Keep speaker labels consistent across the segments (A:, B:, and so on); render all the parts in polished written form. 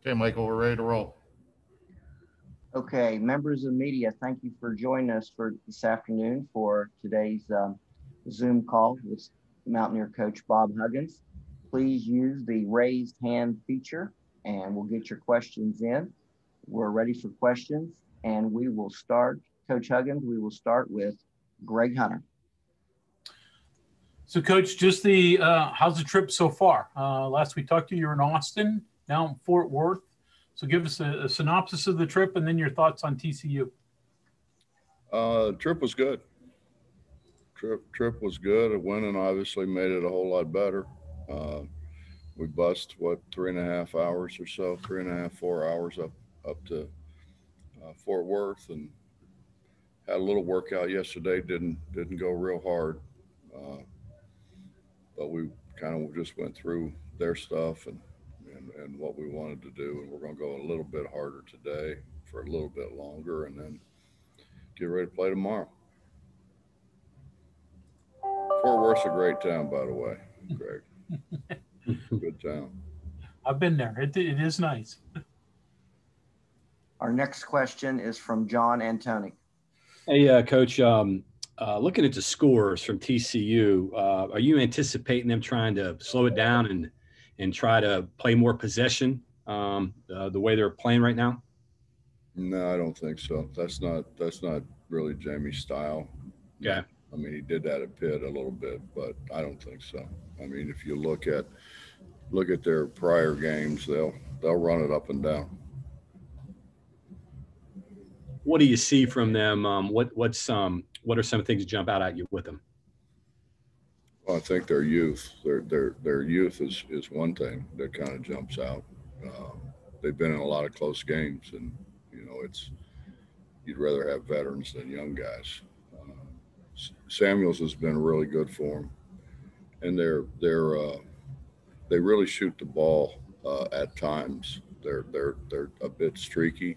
A: Okay, Michael, we're ready to roll.
B: Okay, members of the media, thank you for joining us for this afternoon for today's Zoom call with Mountaineer coach Bob Huggins. Please use the raised hand feature and we'll get your questions in. We're ready for questions and we will start. Coach Huggins, we will start with Greg Hunter.
C: So, Coach, just how's the trip so far? Last we talked to you, were in Austin, now in Fort Worth. So give us a synopsis of the trip and then your thoughts on TCU.
D: Trip was good. Trip was good. Winning obviously made it a whole lot better. We bussed, 3.5 hours or so, 3.5, 4 hours up to Fort Worth, and had a little workout yesterday. Didn't go real hard, but we kind of just went through their stuff and what we wanted to do, and we're going to go a little bit harder today for a little bit longer, and then get ready to play tomorrow. Fort Worth's a great town, by the way, Greg. Good town.
C: I've been there. It is nice.
B: Our next question is from John Antoni.
E: Hey, Coach, looking at the scores from TCU, are you anticipating them trying to slow it down and try to play more possession the way they're playing right now?
D: No, I don't think so. That's not really Jamie's style.
E: Yeah.
D: I mean, he did that at Pitt a little bit, but I don't think so. I mean, if you look at their prior games, they'll run it up and down.
E: What do you see from them? What are some things that jump out at you with them?
D: Well, I think their youth. Their youth is one thing that kind of jumps out. They've been in a lot of close games, and you'd rather have veterans than young guys. Samuels has been really good for them, and they really shoot the ball at times. They're a bit streaky,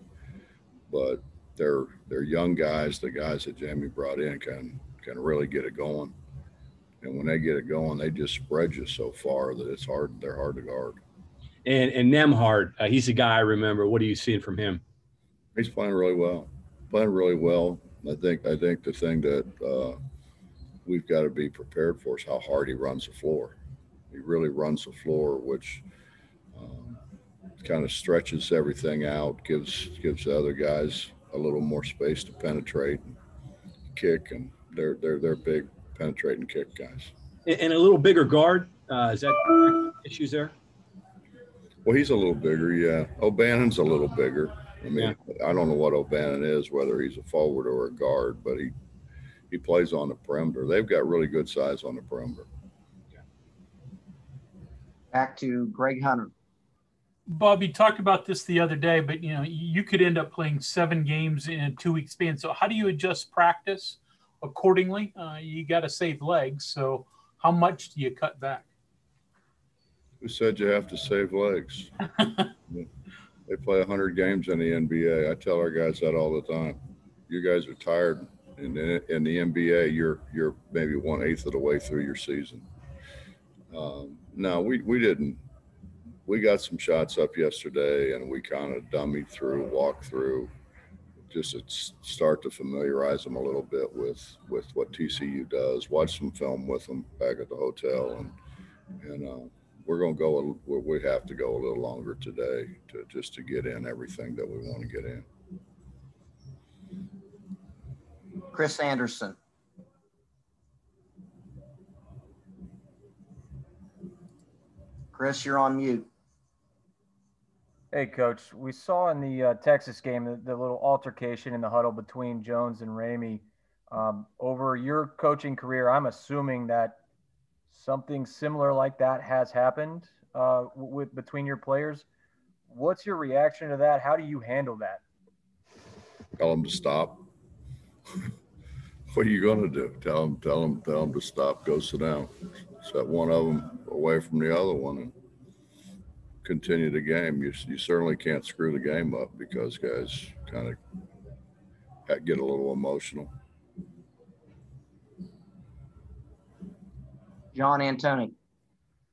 D: but they're young guys. The guys that Jamie brought in can really get it going, and when they get it going, they just spread you so far that it's hard. They're hard to guard.
E: And Nemhard, he's a guy I remember. What are you seeing from him?
D: He's playing really well. I think the thing that we've got to be prepared for is how hard he runs the floor. He really runs the floor, which kind of stretches everything out, gives the other guys a little more space to penetrate and kick, and they're big penetrate and kick guys.
E: And a little bigger guard. Is that issues there?
D: Well, he's a little bigger, yeah. O'Bannon's a little bigger. I mean, yeah. I don't know what O'Bannon is, whether he's a forward or a guard, but he plays on the perimeter. They've got really good size on the perimeter.
B: Back to Greg Hunter.
C: Bob, you talked about this the other day, but you could end up playing 7 games in a 2-week span. So how do you adjust practice accordingly? You got to save legs. So how much do you cut back?
D: Who said you have to save legs? They play 100 games in the NBA. I tell our guys that all the time. You guys are tired. In the NBA, you're maybe 1/8 of the way through your season. No, we didn't. We got some shots up yesterday, and we kind of dummied through, walked through, just to start to familiarize them a little bit with what TCU does. Watch some film with them back at the hotel, and we're going to go. We have to go a little longer today to get in everything that we want to get in.
B: Chris Anderson. Chris, you're on mute.
F: Hey, Coach. We saw in the Texas game the little altercation in the huddle between Jones and Ramey. Over your coaching career, I'm assuming that something similar like that has happened between your players. What's your reaction to that? How do you handle that?
D: Tell them to stop. What are you going to do? Tell them to stop. Go sit down. Set one of them away from the other one and continue the game. You certainly can't screw the game up because guys kind of get a little emotional.
B: John Antoni.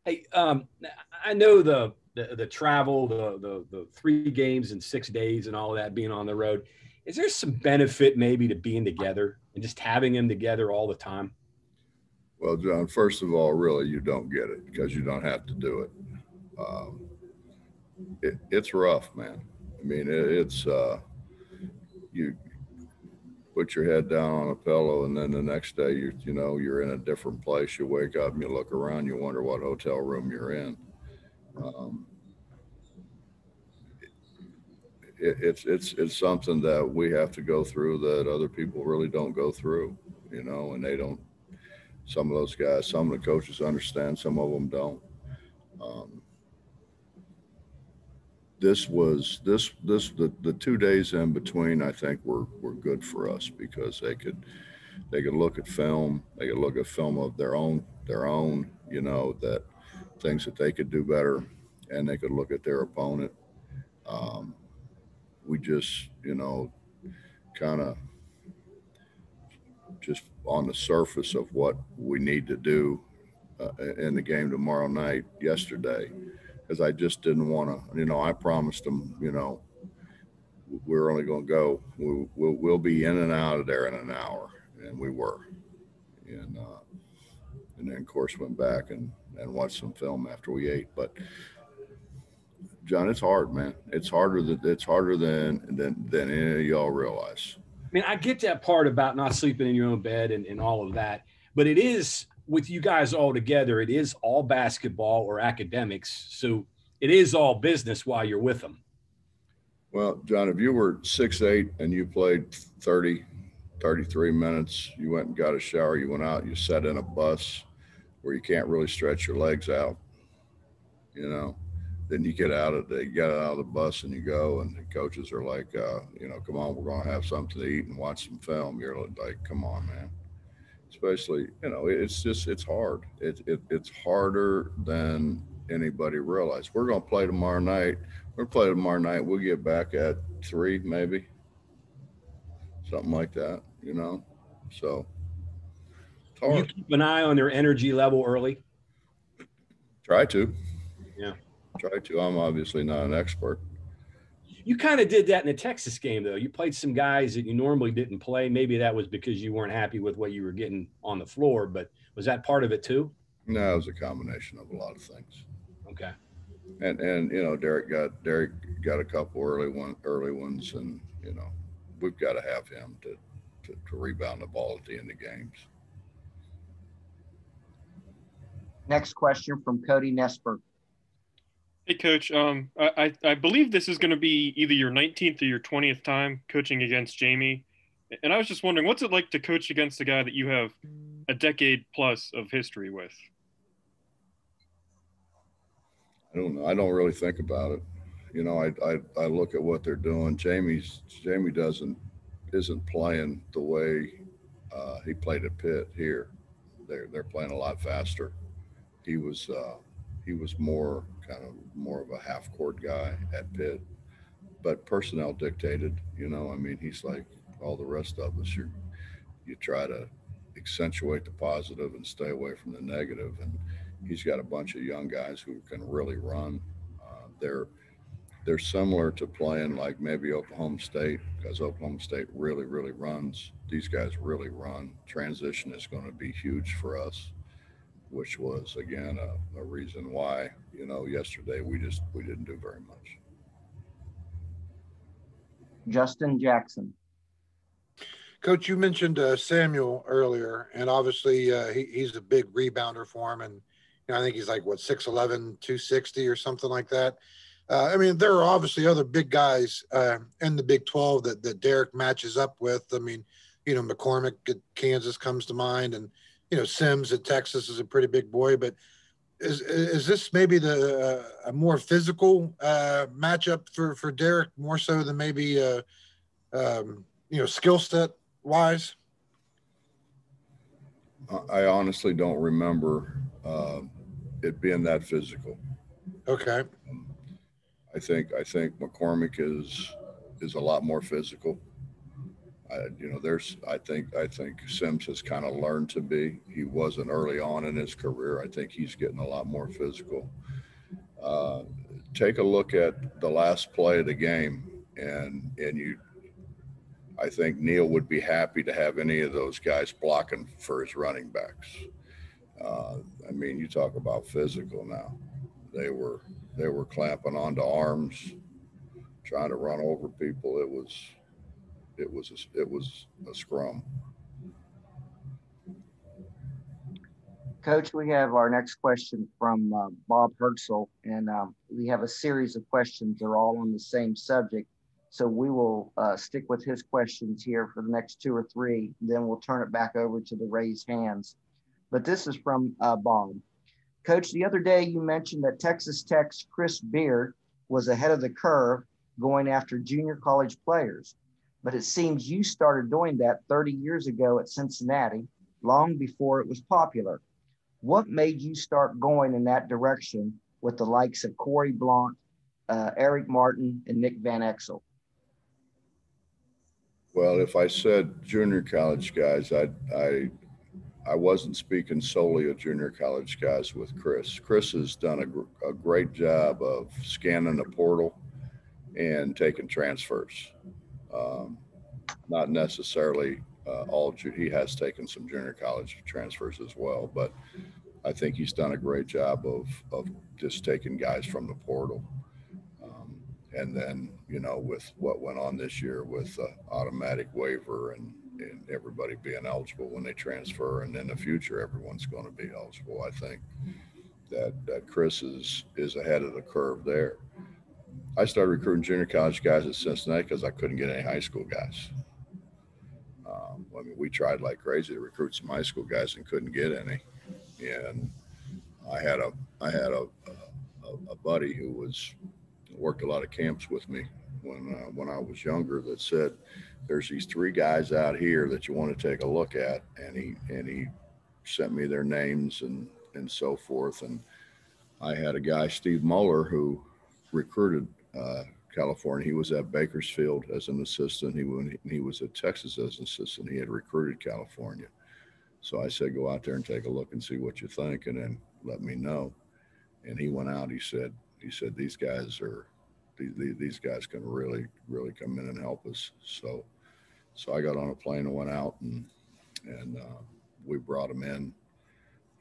E: Hey, I know the the travel, the 3 games in 6 days and all of that, being on the road, is there some benefit maybe to being together and just having them together all the time?
D: Well, John, first of all, really, you don't get it because you don't have to do it. It's rough, man. I mean, it's you put your head down on a pillow, and then the next day you're in a different place. You wake up and you look around, you wonder what hotel room you're in. It's something that we have to go through that other people really don't go through, and they don't. Some of those guys, some of the coaches understand, some of them don't. The 2 days in between, I think were good for us because they could look at film, they could look at film of their own, that things that they could do better, and they could look at their opponent. We just, kind of just on the surface of what we need to do in the game tomorrow night yesterday, because I just didn't want to, I promised them, we're only going to go, we'll be in and out of there in an hour, and we were. And then of course went back and watched some film after we ate. But John, it's hard, man. It's harder than any of y'all realize.
E: I mean, I get that part about not sleeping in your own bed and all of that, but it is, with you guys all together, it is all basketball or academics. So it is all business while you're with them.
D: Well, John, if you were 6'8" and you played 30, 33 minutes, you went and got a shower, you went out, you sat in a bus where you can't really stretch your legs out, then you get out of the bus and you go, and the coaches are like, come on, we're going to have something to eat and watch some film. You're like, come on, man. Especially, it's hard. It's harder than anybody realized. We're going to play tomorrow night. We'll get back at 3, maybe something like that, so it's hard.
E: You keep an eye on their energy level early.
D: Try to.
E: Yeah.
D: Try to. I'm obviously not an expert.
E: You kind of did that in the Texas game, though. You played some guys that you normally didn't play. Maybe that was because you weren't happy with what you were getting on the floor, but was that part of it too?
D: No, it was a combination of a lot of things.
E: Okay.
D: And Derek got a couple early ones, and we've got to have him to rebound the ball at the end of games.
B: Next question from Cody Nesper.
A: Hey, Coach. I believe this is going to be either your 19th or your 20th time coaching against Jamie. And I was just wondering, what's it like to coach against a guy that you have a decade plus of history with?
D: I don't know. I don't really think about it. I look at what they're doing. Jamie isn't playing the way he played at Pitt here. They're playing a lot faster. He was more of a half court guy at Pitt, but personnel dictated, he's like all the rest of us. You try to accentuate the positive and stay away from the negative. And he's got a bunch of young guys who can really run. They're similar to playing like maybe Oklahoma State, because Oklahoma State really, really runs. These guys really run. Transition is going to be huge for us, which was, again, a reason why, yesterday we didn't do very much.
B: Justin Jackson.
G: Coach, you mentioned Samuel earlier, and obviously he's a big rebounder for him. And I think he's like, 6'11", 260 or something like that. There are obviously other big guys in the Big 12 that Derek matches up with. McCormick at Kansas comes to mind, and Sims at Texas is a pretty big boy. But is this maybe a more physical matchup for Derek, more so than maybe skill set wise?
D: I honestly don't remember it being that physical.
G: Okay.
D: I think McCormick is a lot more physical. I think Sims has kind of learned to be. He wasn't early on in his career. I think he's getting a lot more physical. take a look at the last play of the game, and I think Neil would be happy to have any of those guys blocking for his running backs. I mean, you talk about physical now. They were clamping onto arms, trying to run over people. It was a scrum.
B: Coach, we have our next question from Bob Herzl, and we have a series of questions. They're all on the same subject. So we will stick with his questions here for the next 2 or 3. Then we'll turn it back over to the raised hands. But this is from Bob. Coach, the other day you mentioned that Texas Tech's Chris Beard was ahead of the curve going after junior college players. But it seems you started doing that 30 years ago at Cincinnati, long before it was popular. What made you start going in that direction with the likes of Corey Blount, Eric Martin, and Nick Van Exel?
D: Well, if I said junior college guys, I wasn't speaking solely of junior college guys with Chris. Chris has done a great job of scanning the portal and taking transfers. Not necessarily he has taken some junior college transfers as well, but I think he's done a great job of just taking guys from the portal. And then, with what went on this year with automatic waiver and everybody being eligible when they transfer, and in the future, everyone's going to be eligible. I think that Chris is ahead of the curve there. I started recruiting junior college guys at Cincinnati because I couldn't get any high school guys. I mean, we tried like crazy to recruit some high school guys and couldn't get any. And I had a buddy who worked a lot of camps with me when I was younger that said, "There's these 3 guys out here that you want to take a look at," and he sent me their names and so forth. And I had a guy, Steve Muller, who recruited California. He was at Bakersfield as an assistant. He was at Texas as an assistant. He had recruited California. So I said, go out there and take a look and see what you think, and then let me know. And he went out. He said these guys can really come in and help us. So I got on a plane and went out and we brought them in.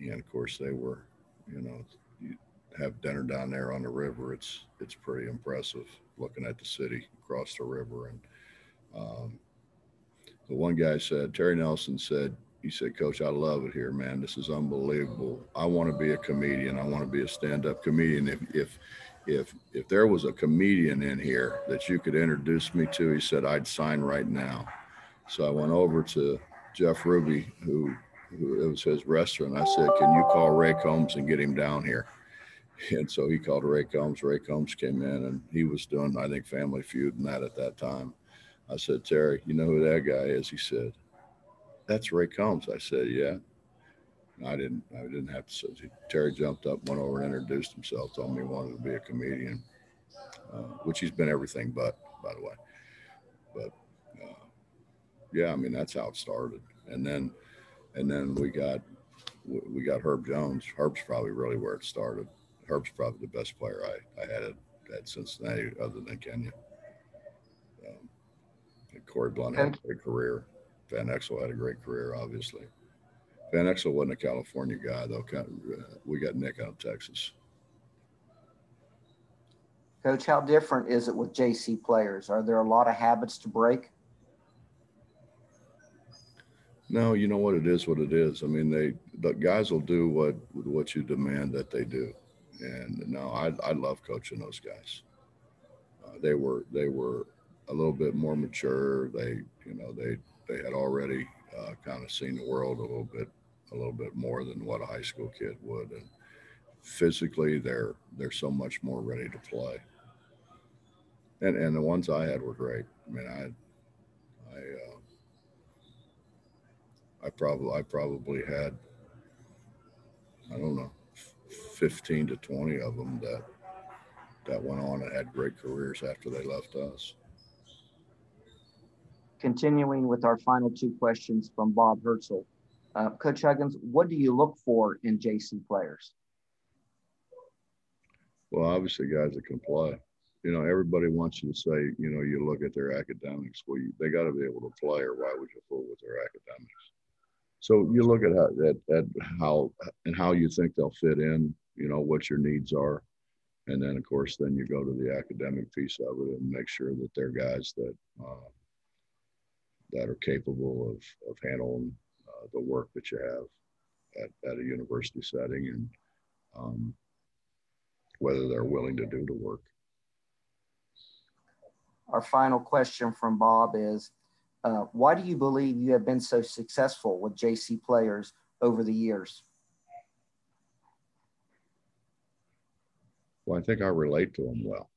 D: And of course they were, you have dinner down there on the river. It's pretty impressive looking at the city across the river. And the one guy said, Terry Nelson said, he said, "Coach, I love it here, man. This is unbelievable. I want to be a comedian. I want to be a stand-up comedian. If there was a comedian in here that you could introduce me to," he said, "I'd sign right now." So I went over to Jeff Ruby, who it was his restaurant. I said, "Can you call Ray Combs and get him down here?" And so he called Ray Combs. Ray Combs came in, and he was doing, I think, Family Feud and that at that time. I said, "Terry, you know who that guy is?" He said, "That's Ray Combs." I said, "Yeah." I didn't have to say. Terry jumped up, went over and introduced himself, told me he wanted to be a comedian, which he's been everything but, by the way. But yeah, I mean, that's how it started. And then we got Herb Jones. Herb's probably really where it started. Herb's probably the best player I had at Cincinnati other than Kenya. Corey Blount had a great career. Van Exel had a great career, obviously. Van Exel wasn't a California guy, though. We got Nick out of Texas.
B: Coach, how different is it with JC players? Are there a lot of habits to break?
D: No, you know what it is. I mean, the guys will do what you demand that they do. And no, I love coaching those guys. They were a little bit more mature. They had already kind of seen the world a little bit more than what a high school kid would. And physically, they're so much more ready to play. And the ones I had were great. I mean, I probably had, I don't know, 15 to 20 of them that went on and had great careers after they left us.
B: Continuing with our final 2 questions from Bob Herzl. Coach Huggins, what do you look for in JC players?
D: Well, obviously, guys that can play. You know, everybody wants you to say, you know, you look at their academics. Well, they got to be able to play, or why would you fool with their academics? So you look at how and how you think they'll fit in. You know, what your needs are, and then of course, then you go to the academic piece of it and make sure that they're guys that are capable of handling the work that you have at a university setting, and whether they're willing to do the work.
B: Our final question from Bob is, why do you believe you have been so successful with JC players over the years?
D: Well, I think I relate to them well.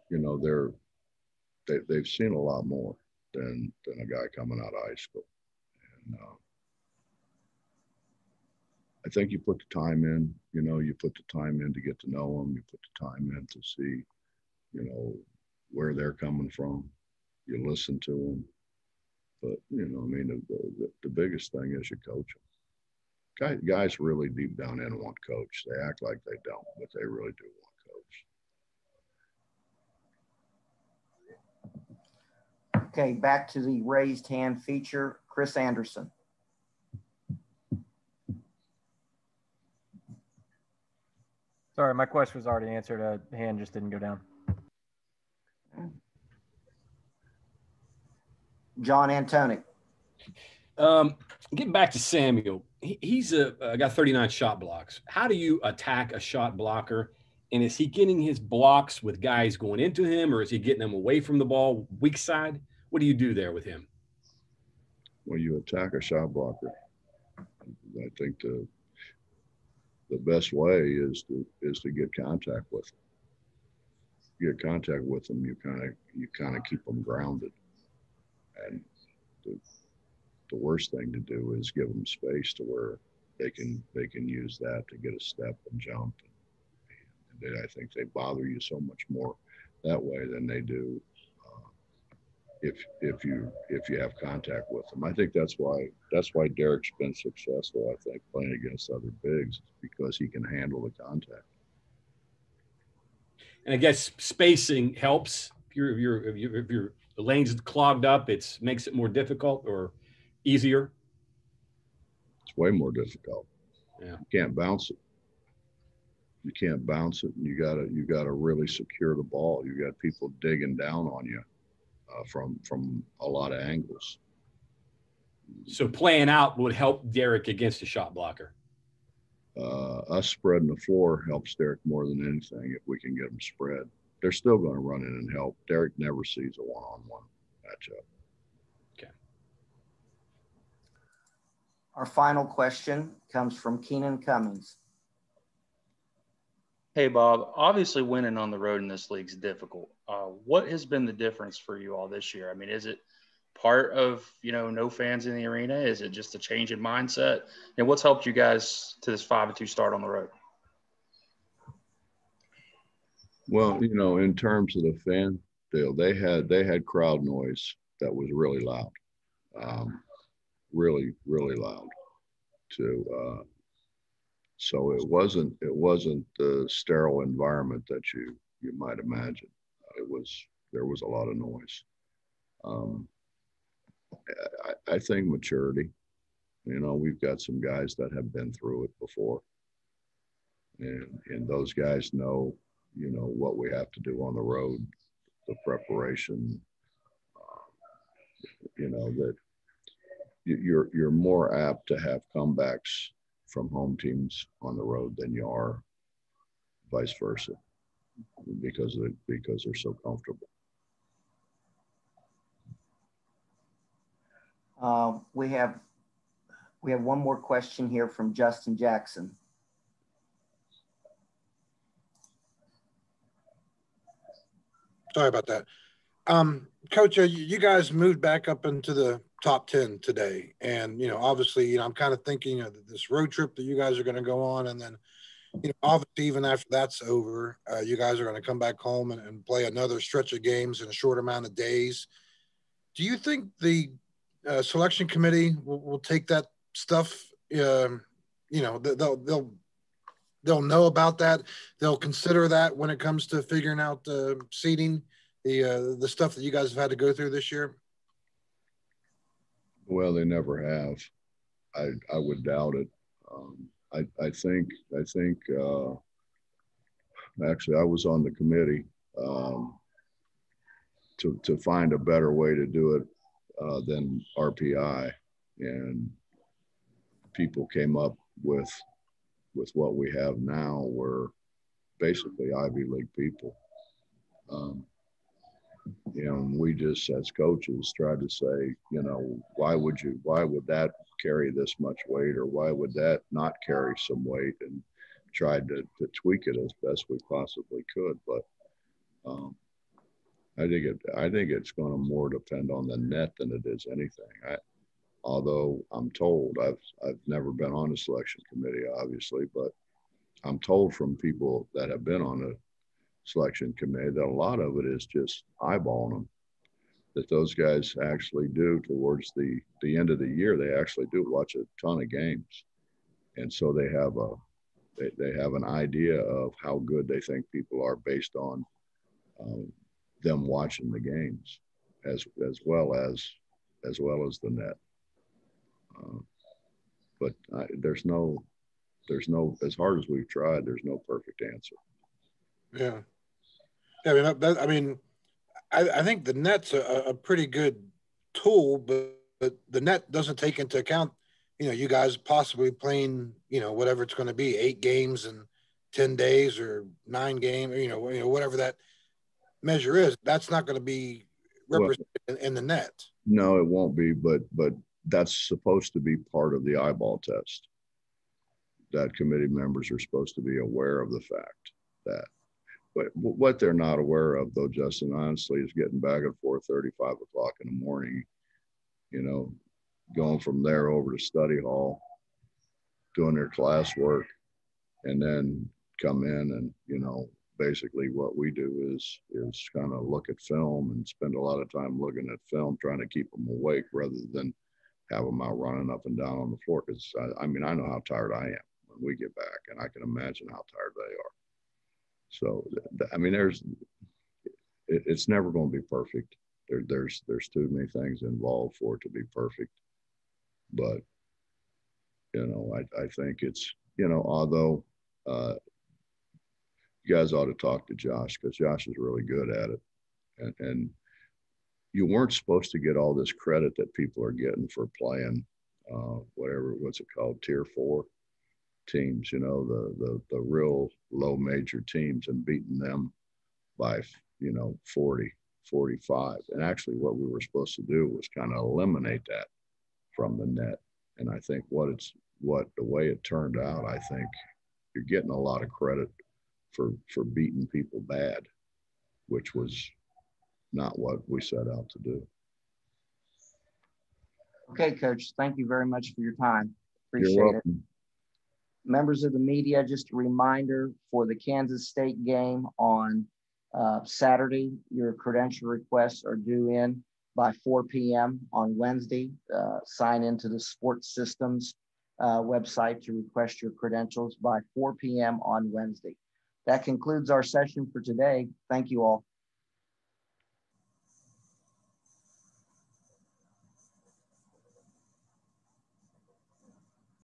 D: You know, they've seen a lot more than a guy coming out of high school. And I think you put the time in, you know, you put the time in to get to know them. You put the time in to see, you know, where they're coming from. You listen to them. But, you know, I mean, the biggest thing is you coach them. Guys really deep down in want coach. They act like they don't, but they really do want coach.
B: Okay, back to the raised hand feature, Chris Anderson.
F: Sorry, my question was already answered. A hand just didn't go down.
B: John Antonic.
E: Getting back to Samuel, he's got 39 shot blocks. How do you attack a shot blocker? And is he getting his blocks with guys going into him, or is he getting them away from the ball, weak side? What do you do there with him?
D: When you attack a shot blocker, I think the best way is to get contact with them. Get contact with them, you kind of keep them grounded. And the worst thing to do is give them space to where they can use that to get a step and jump. And I think they bother you so much more that way than they do if you have contact with them. I think that's why Derek's been successful. I think playing against other bigs, because he can handle the contact.
E: And I guess spacing helps. If your lane's clogged up, it makes it more difficult or easier.
D: It's way more difficult.
E: Yeah,
D: you can't bounce it. You can't bounce it, and you gotta really secure the ball. You got people digging down on you from a lot of angles.
E: So playing out would help Derek against a shot blocker.
D: Us spreading the floor helps Derek more than anything. If we can get them spread, they're still going to run in and help. Derek never sees a one-on-one matchup.
E: Okay.
B: Our final question comes from Keenan Cummings.
H: Hey, Bob, obviously winning on the road in this league is difficult. What has been the difference for you all this year? I mean, is it part of, no fans in the arena? Is it just a change in mindset? And what's helped you guys to this 5-2 start on the road?
D: Well, in terms of the fan deal, they had crowd noise that was really loud, really, really loud. So it wasn't the sterile environment that you might imagine. There was a lot of noise. I think maturity. We've got some guys that have been through it before, and those guys know what we have to do on the road, the preparation. That you're more apt to have comebacks from home teams on the road than you are vice versa, because they're so comfortable.
B: We have one more question here from Justin Jackson.
G: Sorry about that. Coach, you guys moved back up into the top 10 today. And, obviously, I'm kind of thinking of this road trip that you guys are going to go on. And then, obviously, even after that's over, you guys are going to come back home and play another stretch of games in a short amount of days. Do you think the selection committee will take that stuff, they'll they'll know about that. They'll consider that when it comes to figuring out seating, the stuff that you guys have had to go through this year.
D: Well, they never have. I would doubt it. I think actually I was on the committee to find a better way to do it than RPI, and people came up with what we have now, where basically Ivy League people. And we just, as coaches, tried to say, why would that carry this much weight, or why would that not carry some weight, and tried to tweak it as best we possibly could. But I think it's going to more depend on the net than it is anything. Although I'm told, I've never been on a selection committee, obviously, but I'm told from people that have been on a selection committee that a lot of it is just eyeballing them, that those guys actually do towards the end of the year. They actually do watch a ton of games. And so they have an idea of how good they think people are based on them watching the games as well as the net. But there's no, as hard as we've tried, there's no perfect answer.
G: Yeah. I mean, I think the net's a pretty good tool, but the net doesn't take into account, you guys possibly playing, whatever it's going to be, 8 games in 10 days or 9 games, whatever that measure is. That's not going to be represented in the net.
D: No, it won't be, but that's supposed to be part of the eyeball test. That committee members are supposed to be aware of the fact that. But what they're not aware of, though, Justin, honestly, is getting back at 4:30, 5 o'clock in the morning, going from there over to study hall, doing their classwork, and then come in and, basically what we do is kind of look at film and spend a lot of time looking at film, trying to keep them awake rather than have them out running up and down on the floor. Because, I know how tired I am when we get back, and I can imagine how tired they are. So, it's never going to be perfect. There's too many things involved for it to be perfect. But, I think it's, although you guys ought to talk to Josh, because Josh is really good at it. And you weren't supposed to get all this credit that people are getting for playing what's it called, tier 4 teams, the real low major teams, and beating them by 40, 45. And actually what we were supposed to do was kind of eliminate that from the net. And I think the way it turned out, I think you're getting a lot of credit for beating people bad, which was not what we set out to do.
B: Okay, Coach, thank you very much for your time. Appreciate
D: You're welcome.
B: it. Members of the media, just a reminder for the Kansas State game on Saturday, your credential requests are due in by 4 p.m. on Wednesday. Sign into the Sports Systems website to request your credentials by 4 p.m. on Wednesday. That concludes our session for today. Thank you all.